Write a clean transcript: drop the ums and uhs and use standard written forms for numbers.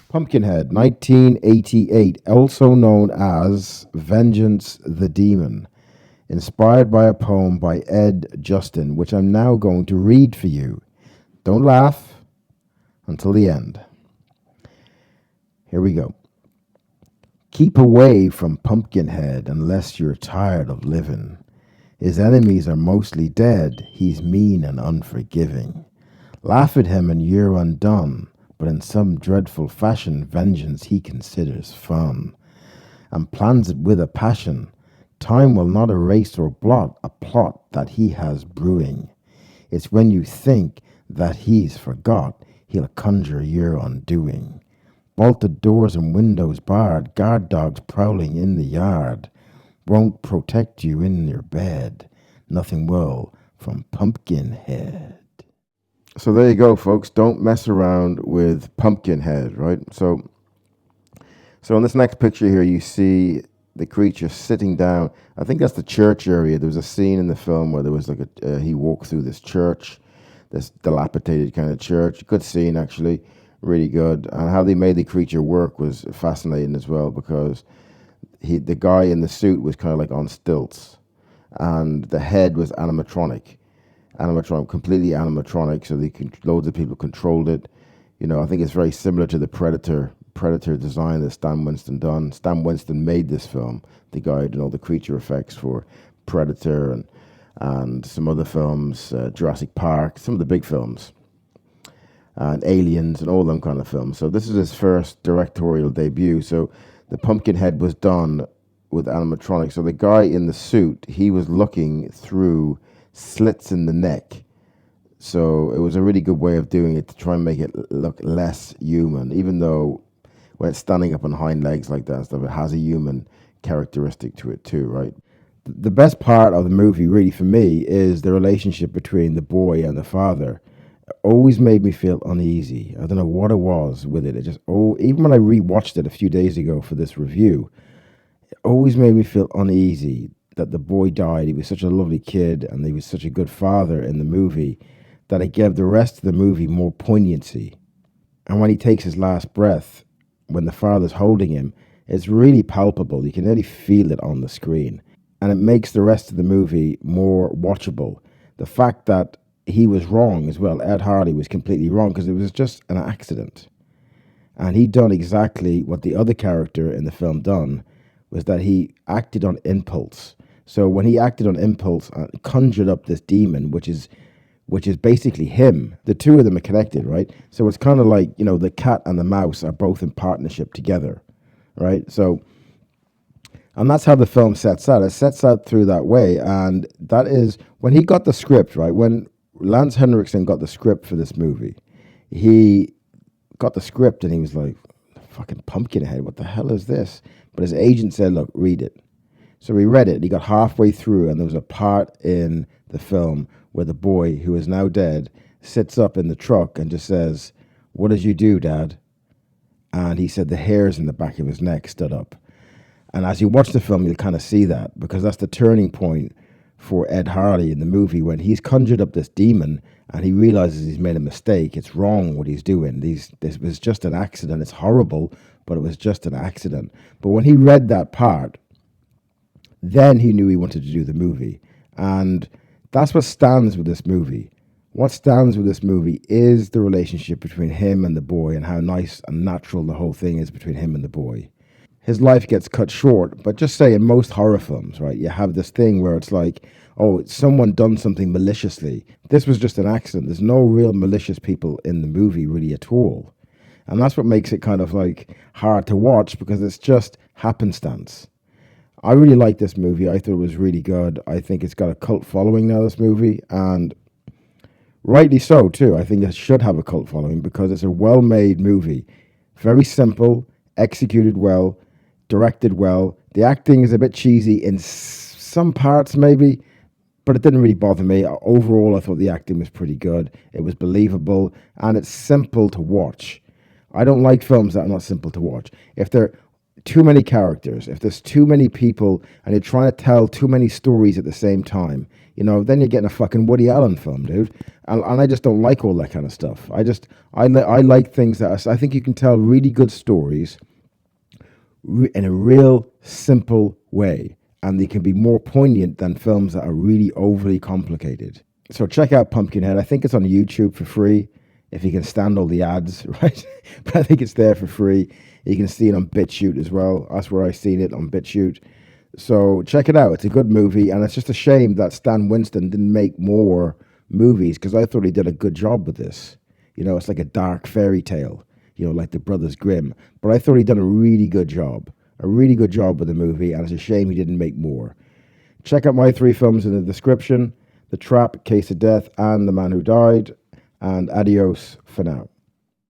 Pumpkinhead, 1988, also known as Vengeance the Demon, inspired by a poem by Ed Justin, which I'm now going to read for you. Don't laugh until the end. Here we go. Keep away from Pumpkinhead unless you're tired of living. His enemies are mostly dead, he's mean and unforgiving. Laugh at him and you're undone, but in some dreadful fashion vengeance he considers fun, and plans it with a passion. Time will not erase or blot a plot that he has brewing. It's when you think that he's forgot, he'll conjure your undoing. Bolted doors and windows barred, guard dogs prowling in the yard, won't protect you in your bed. Nothing will from Pumpkinhead. So there you go, folks. Don't mess around with Pumpkinhead, right? So in this next picture here, you see the creature sitting down. I think that's the church area. There was a scene in the film where there was like he walked through this church, this dilapidated kind of church. Good scene, actually. Really good. And how they made the creature work was fascinating as well, because the guy in the suit was kind of like on stilts, and the head was animatronic, completely animatronic. So loads of people controlled it. You know, I think it's very similar to the Predator design that Stan Winston done. Stan Winston made this film, the guy who did all the creature effects for Predator and some other films, Jurassic Park, some of the big films, and Aliens and all them kind of films. So this is his first directorial debut. So the Pumpkinhead was done with animatronics. So the guy in the suit, he was looking through slits in the neck. So it was a really good way of doing it to try and make it look less human, even though when it's standing up on hind legs like that and stuff, it has a human characteristic to it too, right? The best part of the movie, really, for me, is the relationship between the boy and the father. It always made me feel uneasy. I don't know what it was with it. It just, even when I rewatched it a few days ago for this review, it always made me feel uneasy that the boy died. He was such a lovely kid and he was such a good father in the movie that it gave the rest of the movie more poignancy. And when he takes his last breath, when the father's holding him, it's really palpable. You can really feel it on the screen. And it makes the rest of the movie more watchable. The fact that he was wrong as well, Ed Hardy was completely wrong, because it was just an accident. And he done exactly what the other character in the film done, was that he acted on impulse. So when he acted on impulse and conjured up this demon, which is basically him. The two of them are connected, right? So it's kind of like, you know, the cat and the mouse are both in partnership together, right? So, and that's how the film sets out. It sets out through that way. And that is when he got the script, right? When Lance Henriksen got the script for this movie, he got the script and he was like, fucking Pumpkinhead, what the hell is this? But his agent said, look, read it. So he read it. He got halfway through and there was a part in the film where the boy, who is now dead, sits up in the truck and just says, what did you do, Dad? And he said the hairs in the back of his neck stood up. And as you watch the film, you'll kind of see that, because that's the turning point for Ed Hardy in the movie, when he's conjured up this demon and he realizes he's made a mistake. It's wrong what he's doing. This was just an accident. It's horrible, but it was just an accident. But when he read that part, then he knew he wanted to do the movie. And that's what stands with this movie. What stands with this movie is the relationship between him and the boy, and how nice and natural the whole thing is between him and the boy. His life gets cut short, but just say in most horror films, right, you have this thing where it's like, oh, someone done something maliciously. This was just an accident. There's no real malicious people in the movie really at all. And that's what makes it kind of like hard to watch, because it's just happenstance. I really like this movie. I thought it was really good. I think it's got a cult following now, this movie, and rightly so too. I think it should have a cult following because it's a well-made movie. Very simple, executed well, directed well. The acting is a bit cheesy in some parts maybe, but it didn't really bother me. Overall, I thought the acting was pretty good. It was believable, and it's simple to watch. I don't like films that are not simple to watch. If they're too many characters, if there's too many people and you're trying to tell too many stories at the same time, then you're getting a fucking Woody Allen film, dude. And I just don't like all that kind of stuff. I like things that I think you can tell really good stories in a real simple way, and they can be more poignant than films that are really overly complicated. So check out Pumpkinhead. I think it's on YouTube for free if you can stand all the ads, right? But I think it's there for free. You can see it on BitChute as well. That's where I seen it, on BitChute. So check it out. It's a good movie, and it's just a shame that Stan Winston didn't make more movies, because I thought he did a good job with this. It's like a dark fairy tale, like the Brothers Grimm. But I thought he'd done a really good job with the movie, and it's a shame he didn't make more. Check out my 3 films in the description: The Trap, Case of Death, and The Man Who Died. And adios for now.